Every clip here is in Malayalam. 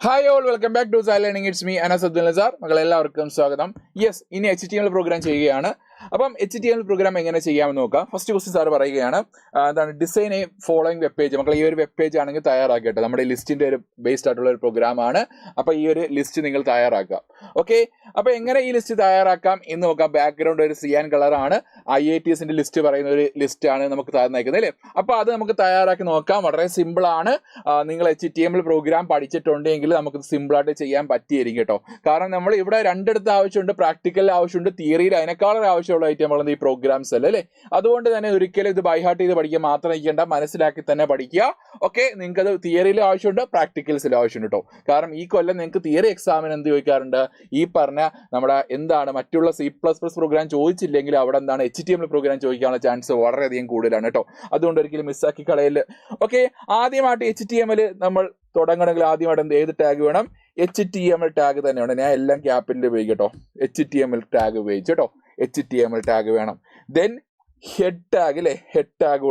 Hi all, welcome back to silent learning. It's me Anas Abdul Nasar. മകളെല്ലാവർക്കും സ്വാഗതം. യെസ്, ഇനി HTML പ്രോഗ്രാം ചെയ്യുകയാണ്. അപ്പം HTML പ്രോഗ്രാം എങ്ങനെ ചെയ്യാമെന്ന് നോക്കാം. ഫസ്റ്റ് ക്വസ്റ്റ്യൻ സാർ പറയുകയാണ്, എന്താണ് design A following web page. മക്കൾ ഈ ഒരു വെബ് പേജ് ആണെങ്കിൽ തയ്യാറാക്കിയിട്ട് നമ്മുടെ ലിസ്റ്റിന്റെ ഒരു ബേസ്ഡ് ആയിട്ടുള്ള ഒരു പ്രോഗ്രാമാണ്. അപ്പോൾ ഈ ഒരു ലിസ്റ്റ് നിങ്ങൾ തയ്യാറാക്കാം. ഓക്കെ, അപ്പോൾ എങ്ങനെ ഈ ലിസ്റ്റ് തയ്യാറാക്കാം എന്ന് നോക്കാം. ബാക്ക്ഗ്രൗണ്ട് ഒരു സിയാൻ കളറാണ്. IITSന്റെ ലിസ്റ്റ് പറയുന്ന ഒരു ലിസ്റ്റാണ് നമുക്ക് തയ്യാറാക്കുന്നത് അല്ലേ. അപ്പോൾ അത് നമുക്ക് തയ്യാറാക്കി നോക്കാം. വളരെ സിമ്പിളാണ്. നിങ്ങൾ HTML പ്രോഗ്രാം പഠിച്ചിട്ടുണ്ടെങ്കിൽ നമുക്ക് സിമ്പിളായിട്ട് ചെയ്യാൻ പറ്റിയിരിക്കും കേട്ടോ. കാരണം നമ്മൾ ഇവിടെ രണ്ടിടത്ത് ആവശ്യമുണ്ട്, പ്രാക്ടിക്കൽ ആവശ്യമുണ്ട്, തിയറിയിൽ അതിനേക്കാളും ആവശ്യമുള്ള ഐറ്റം ഈ പ്രോഗ്രാംസ് അല്ലേ. അതുകൊണ്ട് തന്നെ ഒരിക്കലും ഇത് ബൈഹാർട്ട് ചെയ്ത് പഠിക്കുക മാത്രം ഇരിക്കേണ്ട, മനസ്സിലാക്കി തന്നെ പഠിക്കുക. ഓക്കെ, നിങ്ങൾക്ക് അത് തിയറിയിൽ ആവശ്യമുണ്ട്, പ്രാക്ടിക്കൽസിൽ ആവശ്യമുണ്ട് കേട്ടോ. കാരണം ഈ കൊല്ലം നിങ്ങൾക്ക് തിയറി എക്സാമിന് എന്ത് ചോദിക്കാറുണ്ട്, ഈ പറഞ്ഞ നമ്മുടെ എന്താണ് മറ്റുള്ള C++ പ്രോഗ്രാം ചോദിച്ചില്ലെങ്കിൽ അവിടെ എന്താണ് HTML പ്രോഗ്രാം ചോദിക്കാനുള്ള ചാൻസ് വളരെയധികം കൂടുതലാണ് കേട്ടോ. അതുകൊണ്ട് ഒരിക്കലും മിസ്സാക്കി കളയല്. ഓക്കെ, ആദ്യമായിട്ട് HTML നമ്മൾ തുടങ്ങണമെങ്കിൽ ആദ്യമായിട്ട് ഏത് ടാഗ് വേണം? HTML ടാഗ് തന്നെ വേണം. ഞാൻ എല്ലാം ക്യാപിറ്റൽ ഉപയോഗിക്കും കേട്ടോ. HTML ടാഗ് ഉപയോഗിച്ചു കേട്ടോ. HTML ടാഗ് വേണം. ദെൻ ഹെഡ് ടാഗ് അല്ലേ, ഹെഡ് ടാഗ്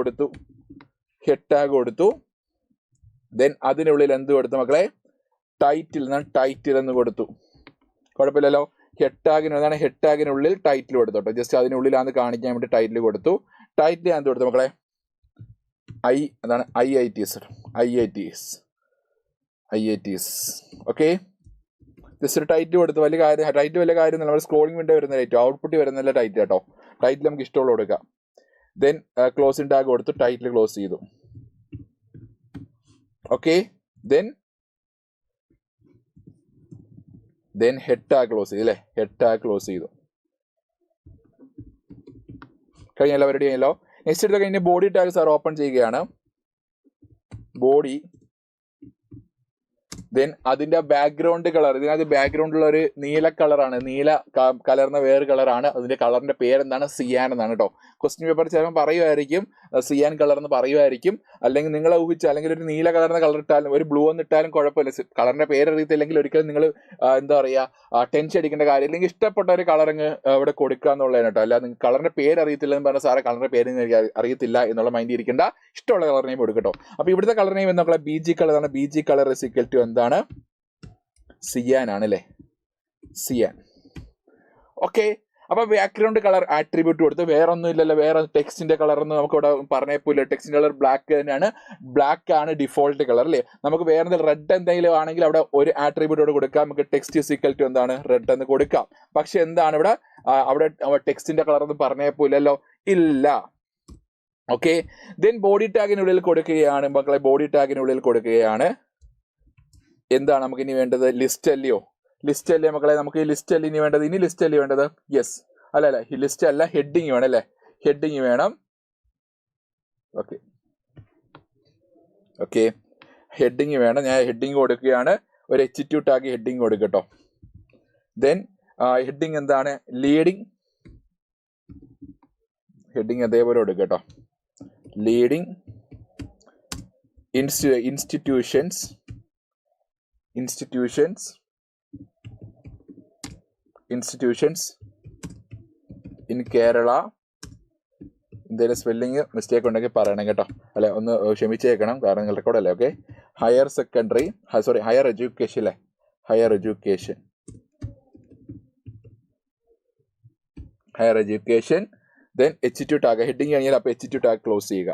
കൊടുത്തു. ദെൻ അതിനുള്ളിൽ എന്ത് കൊടുത്തു മക്കളെ? ടൈറ്റിൽ എന്ന് കൊടുത്തു. കുഴപ്പമില്ലല്ലോ. ഹെഡ് ടാഗിനുള്ളിൽ ടൈറ്റിൽ കൊടുത്തു കേട്ടോ. ജസ്റ്റ് അതിനുള്ളിലാന്ന് കാണിക്കാൻ വേണ്ടി ടൈറ്റിൽ കൊടുത്തു. ടൈറ്റിൽ എന്ത് കൊടുത്തു മക്കളെ? IITS. ഓക്കെ, ജസ്റ്റ് ഒരു ടൈറ്റിൽ കൊടുത്തു. വലിയ കാര്യം നമ്മൾ സ്ക്രോളിംഗ് വിൻഡോ വരുന്ന ടൈറ്റ്, ഔട്ട്പുട്ട് വരുന്നില്ല ടൈറ്റിൽ കേട്ടോ. ടൈറ്റിൽ നമുക്ക് ഇഷ്ടമുള്ള കൊടുക്കാം. ദെൻ ക്ലോസിംഗ് ടാഗ് കൊടുത്തു, ടൈറ്റിൽ ക്ലോസ് ചെയ്തു. Okay, then head tag close ചെയ്തു അല്ലേ. ഹെഡ് ടാഗ് ക്ലോസ് ചെയ്തു. കഴിഞ്ഞല്ലോ, അവരുടെ കഴിഞ്ഞല്ലോ. നെക്സ്റ്റ് എടുത്ത് കഴിഞ്ഞ് ബോഡി ടാഗ് സാർ ഓപ്പൺ ചെയ്യുകയാണ്. ബോഡി, ദെൻ അതിന്റെ ബാക്ക്ഗ്രൗണ്ട് കളർ, ഇതിനകത്ത് ബാക്ക്ഗ്രൗണ്ടിലുള്ള ഒരു നീല കളറാണ്, നീല കലർന്ന വേറെ കളറാണ്. അതിന്റെ കളറിന്റെ പേരെന്താണ്? സിയാൻ എന്നാണ് കേട്ടോ. ക്വസ്റ്റ്യൻ പേപ്പർ ചിലപ്പോൾ പറയുമായിരിക്കും സിയാൻ കളർ എന്ന് പറയുമായിരിക്കും. അല്ലെങ്കിൽ നിങ്ങൾ ഊഹിച്ച, അല്ലെങ്കിൽ ഒരു നീല കളർന്ന കളർ ഇട്ടാലും ഒരു ബ്ലൂ എന്ന് ഇട്ടാലും കുഴപ്പമില്ല. കളറിന്റെ പേര് അറിയത്തില്ലെങ്കിൽ ഒരിക്കലും നിങ്ങൾ എന്താ പറയുക ടെൻഷൻ അടിക്കേണ്ട കാര്യം. അല്ലെങ്കിൽ ഇഷ്ടപ്പെട്ട ഒരു കളറിങ് ഇവിടെ കൊടുക്കുക എന്നുള്ളതാണ് കേട്ടോ. അല്ല നിങ്ങൾക്ക് കളറിന്റെ പേര് അറിയത്തില്ല എന്ന് പറഞ്ഞാൽ സാറേ കളറിന്റെ പേര് അറിയത്തില്ല എന്നുള്ള മൈൻഡ് ഇരിക്കേണ്ട, ഇഷ്ടമുള്ള കളർ നെയിം കൊടുക്കട്ടോ. അപ്പോൾ ഇവിടുത്തെ കളർ നെയിം എന്നുള്ള BG കളറാണ്. BG colour is equal to എന്താണ്? സിയാൻ ആണ് അല്ലേ, സിയാൻ. ഓക്കെ, അപ്പൊ ബാക്ക്ഗ്രൗണ്ട് കളർ ആട്രിബ്യൂട്ട് കൊടുത്ത് വേറെ ഒന്നും ഇല്ലല്ലോ. വേറെ ടെക്സ്റ്റിന്റെ കളർ ഒന്നും നമുക്ക് ഇവിടെ പറഞ്ഞേപ്പോലെ. ടെക്സ്റ്റിന്റെ കളർ ബ്ലാക്ക് തന്നെയാണ്. ബ്ലാക്ക് ആണ് ഡിഫോൾട്ട് കളർ അല്ലേ. നമുക്ക് വേറെ എന്തെങ്കിലും റെഡ് എന്തെങ്കിലും ആണെങ്കിൽ അവിടെ ഒരു ആട്രിബ്യൂട്ടോട് കൊടുക്കാം. നമുക്ക് ടെക്സ്റ്റ് ഇസ് ഈക്വൽ ടു എന്താണ്? റെഡ് എന്ന് കൊടുക്കാം. പക്ഷെ എന്താണ് ഇവിടെ അവിടെ ടെക്സ്റ്റിന്റെ കളർ ഒന്നും പറഞ്ഞേപ്പോലല്ലോ, ഇല്ല. ഓക്കെ, ദെൻ ബോഡി ടാഗിനുള്ളിൽ കൊടുക്കുകയാണ് മക്കളെ. ബോഡി ടാഗിനുള്ളിൽ കൊടുക്കുകയാണ്. എന്താണ് നമുക്ക് ഇനി വേണ്ടത്? ലിസ്റ്റ് അല്ലേ മക്കളെ. നമുക്ക് ഈ ലിസ്റ്റ് അല്ലേ ഇനി വേണ്ടത്? ലിസ്റ്റ് അല്ലേ വേണ്ടത്? യെസ്, അല്ല ലിസ്റ്റ് അല്ല, ഹെഡിങ് വേണം അല്ലേ. ഹെഡിങ് വേണം. ഓക്കെ, ഹെഡിങ് വേണം. ഞാൻ ഹെഡിങ് കൊടുക്കുകയാണ്. ഒരു H2 ടാഗ് ഹെഡിങ് കൊടുക്കട്ടോ. ദെൻ ഹെഡിങ് എന്താണ്? ലീഡിങ്. ഹെഡിങ് അതേപോലെ കൊടുക്കട്ടോ. Leading institutions in Kerala. എന്തെങ്കിലും സ്പെല്ലിങ് മിസ്റ്റേക്ക് ഉണ്ടെങ്കിൽ പറയണം കേട്ടോ. അല്ലെ, ഒന്ന് ക്ഷമിച്ചേക്കണം, കാരണം നിങ്ങൾ റെക്കോർഡല്ലേ. ഓക്കെ, ഹയർ എഡ്യൂക്കേഷൻ അല്ലേ. Higher education. Then H2 tag heading കഴിഞ്ഞാൽ അപ്പോൾ H2 ടാഗ് ക്ലോസ് ചെയ്യുക.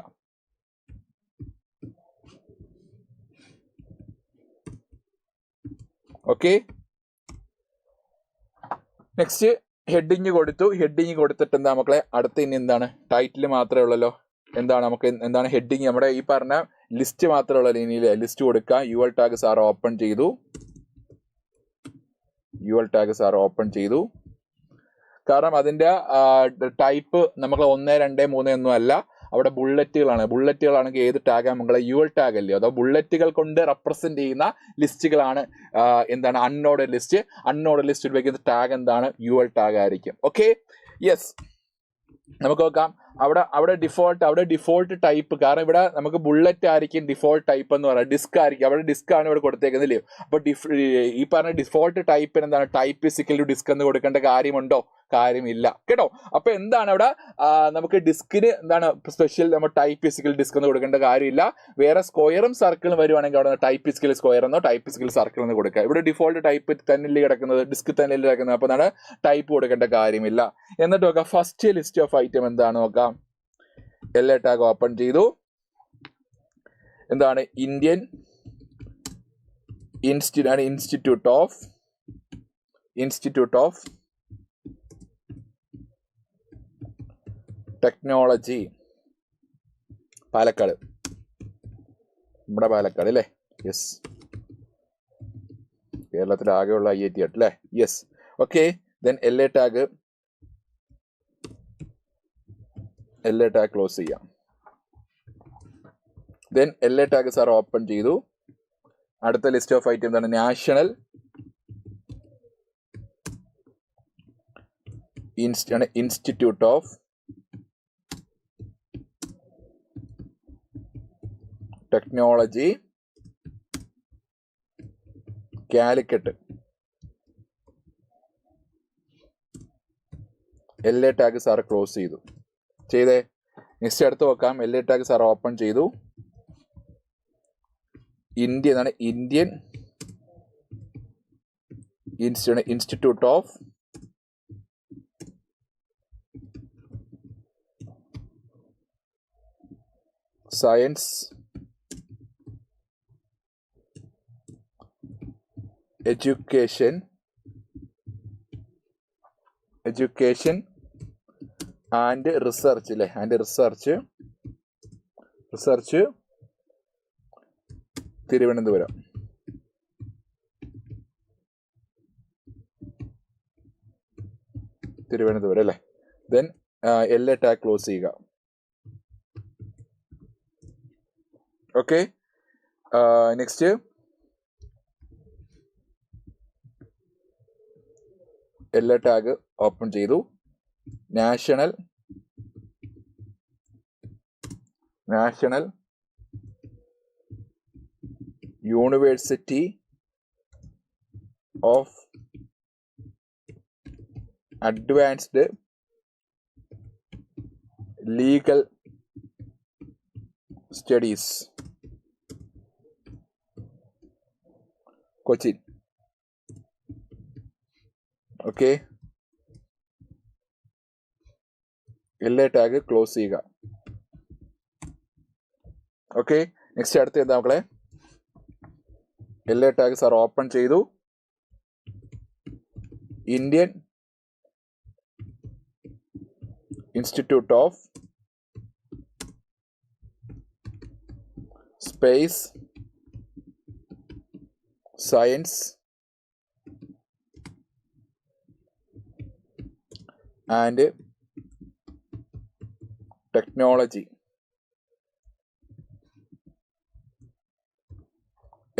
ഓക്കെ, നെക്സ്റ്റ് ഹെഡിങ് കൊടുത്തിട്ട് എന്താ മക്കളെ? അടുത്ത ഇനി എന്താണ്? ടൈറ്റിൽ മാത്രമേ ഉള്ളല്ലോ. എന്താണ് ഹെഡിങ്? നമ്മുടെ ഈ പറഞ്ഞ ലിസ്റ്റ് മാത്രമേ ഉള്ളല്ലോ. ഇനി ലിസ്റ്റ് കൊടുക്കുക. UL ടാഗ് സാർ ഓപ്പൺ ചെയ്തു. കാരണം അതിന്റെ ടൈപ്പ് നമുക്ക് 1, 2, 3 ഒന്നും അല്ല. അവിടെ ബുള്ളറ്റുകളാണെങ്കിൽ ഏത് ടാഗാണ് മക്കളെ? UL ടാഗ് അല്ലയോ. അതോ ബുള്ളറ്റുകൾ കൊണ്ട് റെപ്രസെന്റ് ചെയ്യുന്ന ലിസ്റ്റുകളാണ് എന്താണ്? അൺഓർഡർ ലിസ്റ്റ് ഉപയോഗിക്കുന്ന ടാഗ് എന്താണ്? UL ടാഗ് ആയിരിക്കും. ഓക്കെ, യെസ്, നമുക്ക് നോക്കാം. അവിടെ ഡിഫോൾട്ട് ടൈപ്പ്, കാരണം ഇവിടെ നമുക്ക് ബുള്ളറ്റ് ആയിരിക്കും ഡിഫോൾട്ട് ടൈപ്പ് എന്ന് പറയാം, ഡിസ്ക് ആയിരിക്കും, അവിടെ ഡിസ്ക് ആണ് ഇവിടെ കൊടുത്തേക്കുന്നില്ലേ. അപ്പൊ ഈ പറഞ്ഞ ഡിഫോൾട്ട് ടൈപ്പിന് എന്താണ് ടൈപ്പ് ഫിസിക്കൽ ടു ഡിസ്ക് എന്ന് കൊടുക്കേണ്ട കാര്യമുണ്ടോ? കാര്യമില്ല കേട്ടോ. അപ്പൊ എന്താണ് അവിടെ നമുക്ക് ഡിസ്കിന് എന്താണ് സ്പെഷ്യൽ നമ്മൾ ടൈപ്പ് ഫിസിക്കൽ ഡിസ്ക് എന്ന് കൊടുക്കേണ്ട കാര്യമില്ല. വേറെ സ്ക്വയറും സർക്കിളും വരുവാണെങ്കിൽ അവിടെ ടൈപ്പ് ഫിസിക്കൽ സ്ക്വയർ എന്നോ ടൈപ്പ് ഫിസിക്കൽ സർക്കിൾ എന്ന് കൊടുക്കുക. ഇവിടെ ഡിഫോൾട്ട് ടൈപ്പ് തന്നെ കിടക്കുന്നത്, ഡിസ്ക് തന്നെ കിടക്കുന്നത്, അപ്പൊ എന്താണ് ടൈപ്പ് കൊടുക്കേണ്ട കാര്യമില്ല. എന്നിട്ട് നോക്കാം ഫസ്റ്റ് ലിസ്റ്റ് ഓഫ് ഐറ്റം എന്താണ് നോക്കാം. എല്ലാ ടാഗ് ഓപ്പൺ ചെയ്തു. എന്താണ് Indian Institute of Technology Palakkad, നമ്മുടെ പാലക്കാട് അല്ലേ? യെസ്, കേരളത്തിൽ ആകെയുള്ള IIT ആയിട്ട് അല്ലേ? Yes, okay. Then LA tag close ചെയ്യാം. Then LA tag sir open ചെയ്തു. അടുത്ത ലിസ്റ്റ് ഓഫ് ഐറ്റം എന്താണ്? National Institute of Technology Calicut. LA tag sir close ചെയ്തേ. നെക്സ്റ്റ് അടുത്ത് നോക്കാം. LA ടാഗ് സാർ ഓപ്പൺ ചെയ്തു. Indian Institute of Science Education and Research അല്ലേ? റിസർച്ച് തിരുവനന്തപുരം. അല്ലേ? ദെൻ LA ടാഗ് ക്ലോസ് ചെയ്യുക. Okay. Next LA tag open ചെയ്തു. National University of Advanced Legal Studies Cochin. Okay. LA tag close ചെയ്യുക. ഓക്കെ. നെക്സ്റ്റ് അടുത്ത് എന്താ മക്കളെ? LA ടാഗ് സാർ ഓപ്പൺ ചെയ്തു. Indian Institute of Space Science and Technology.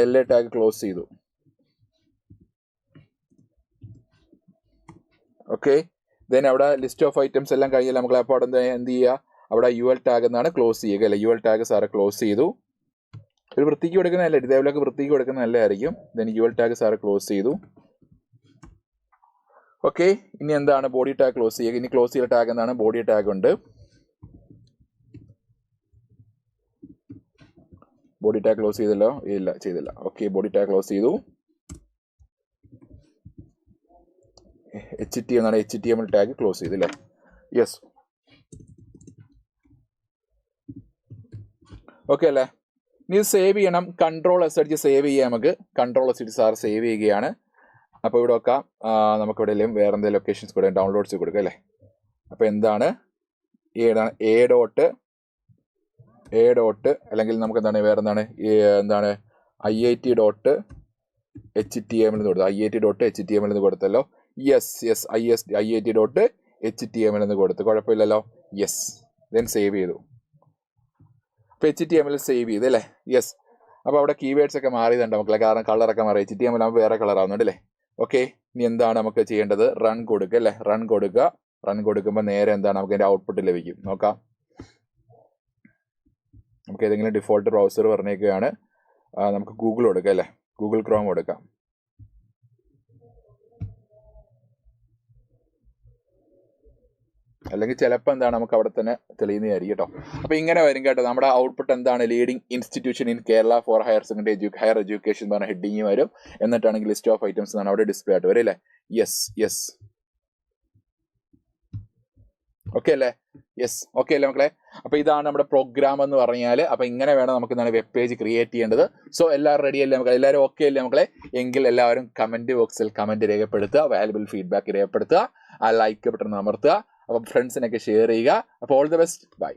LA tag close ചെയ്തു. ഓക്കെ. ദെൻ അവിടെ ലിസ്റ്റ് ഓഫ് ഐറ്റംസ് എല്ലാം കഴിഞ്ഞാൽ നമുക്ക് അപ്പോൾ അവിടെ എന്ത് ചെയ്യുക? അവിടെ UL ടാഗ് എന്നാണ് ക്ലോസ് ചെയ്യുക അല്ലേ? UL ടാഗ് സാറ് ക്ലോസ് ചെയ്തു. ഒരു വൃത്തിക്ക് കൊടുക്കുന്നതല്ലേ, ഇതേപോലെയൊക്കെ വൃത്തിക്ക് കൊടുക്കുന്ന നല്ലതായിരിക്കും. Then UL tag sir close ചെയ്തു. ഓക്കെ. ഇനി എന്താണ്? ബോഡി ടാഗ് ക്ലോസ് ചെയ്യുക. ഇനി ക്ലോസ് ചെയ്ത ടാഗ് എന്താണ്? ബോഡി ടാഗ് ഉണ്ട്. ബോഡി ടാഗ് ക്ലോസ് ചെയ്തല്ലോ? ഇല്ല, ചെയ്തില്ല. ഓക്കെ, ബോഡി ടാഗ് ക്ലോസ് ചെയ്തു. HTML ടാഗ് ക്ലോസ് ചെയ്തില്ലേ? യെസ്, ഓക്കെ അല്ലേ? ഇനി സേവ് ചെയ്യണം. Ctrl+S അടിച്ച് സേവ് ചെയ്യാം. നമുക്ക് Ctrl+S അടിച്ച് സാർ സേവ് ചെയ്യുകയാണ്. അപ്പോൾ ഇവിടെ നോക്കാം, നമുക്ക് എവിടെയെങ്കിലും വേറെ എന്തെങ്കിലും ലൊക്കേഷൻസ് കൂടെ ഡൗൺലോഡ്സ് കൊടുക്കുക അല്ലേ? അപ്പോൾ എന്താണ് എ ഡോട്ട് അല്ലെങ്കിൽ നമുക്ക് എന്താണ് വേറെ എന്താണ് IIT.html എന്ന് കൊടുത്തു. IIT.html എന്ന് കൊടുത്തല്ലോ. യെസ്, IIT.html എന്ന് കൊടുത്തു. കുഴപ്പമില്ലല്ലോ. യെസ്, ദെൻ സേവ് ചെയ്തു. അപ്പോൾ HTML സേവ് ചെയ്ത് അല്ലേ? യെസ്. അപ്പോൾ അവിടെ കീവേഡ്സ് ഒക്കെ മാറിയതുണ്ട് മക്കളെ, കാരണം കളറൊക്കെ മാറി. HTML ആകുമ്പോൾ വേറെ കളർ ആവുന്നുണ്ട് അല്ലേ? ഓക്കെ. ഇനി എന്താണ് നമുക്ക് ചെയ്യേണ്ടത്? റൺ കൊടുക്കുക അല്ലേ? റൺ കൊടുക്കുക. റൺ കൊടുക്കുമ്പോൾ നേരെ എന്താണ് നമുക്ക് അതിൻ്റെ ഔട്ട്പുട്ട് ലഭിക്കും. നോക്കാം. നമുക്ക് ഏതെങ്കിലും ഡിഫോൾട്ട് ബ്രൗസർ പറഞ്ഞേക്കുകയാണ്. നമുക്ക് ഗൂഗിൾ കൊടുക്കാം അല്ലേ, ഗൂഗിൾ ക്രോം കൊടുക്കാം. അല്ലെങ്കിൽ ചിലപ്പോൾ എന്താണ് നമുക്ക് അവിടെ തന്നെ തെളിയുന്നതായിരിക്കും കേട്ടോ. അപ്പോൾ ഇങ്ങനെ വരും കേട്ടോ. നമ്മുടെ ഔട്ട്പുട്ട് എന്താണ്, leading institution in Kerala four higher education എന്ന് പറഞ്ഞ ഹെഡിങ് വരും. എന്നിട്ടാണെങ്കിൽ ലിസ്റ്റ് ഓഫ് ഐറ്റംസ് എന്നാണ് അവിടെ ഡിസ്പ്ലേ ആയിട്ട് വരും അല്ലേ. യെസ് ഓക്കെ അല്ലേ, ഓക്കെ അല്ലേ മക്കളെ. അപ്പോൾ ഇതാണ് നമ്മുടെ പ്രോഗ്രാം എന്ന് പറഞ്ഞാൽ. അപ്പോൾ ഇങ്ങനെ വേണം നമുക്ക് എന്താണ് വെബ് പേജ് ക്രിയേറ്റ് ചെയ്യേണ്ടത്. സോ എല്ലാവരും റെഡി അല്ലേ മക്കളെ, എല്ലാവരും ഓക്കെ അല്ലേ മക്കളെ? എങ്കിൽ എല്ലാവരും കമൻറ്റ് ബോക്സിൽ കമൻറ്റ് രേഖപ്പെടുത്തുക, വാല്യുബിൾ ഫീഡ്ബാക്ക് രേഖപ്പെടുത്തുക, ആ ലൈക്ക് ബട്ടൺ അമർത്തുക, അപ്പം ഫ്രണ്ട്സിനൊക്കെ ഷെയർ ചെയ്യുക. അപ്പോൾ ഓൾ ദി ബെസ്റ്റ്, ബൈ.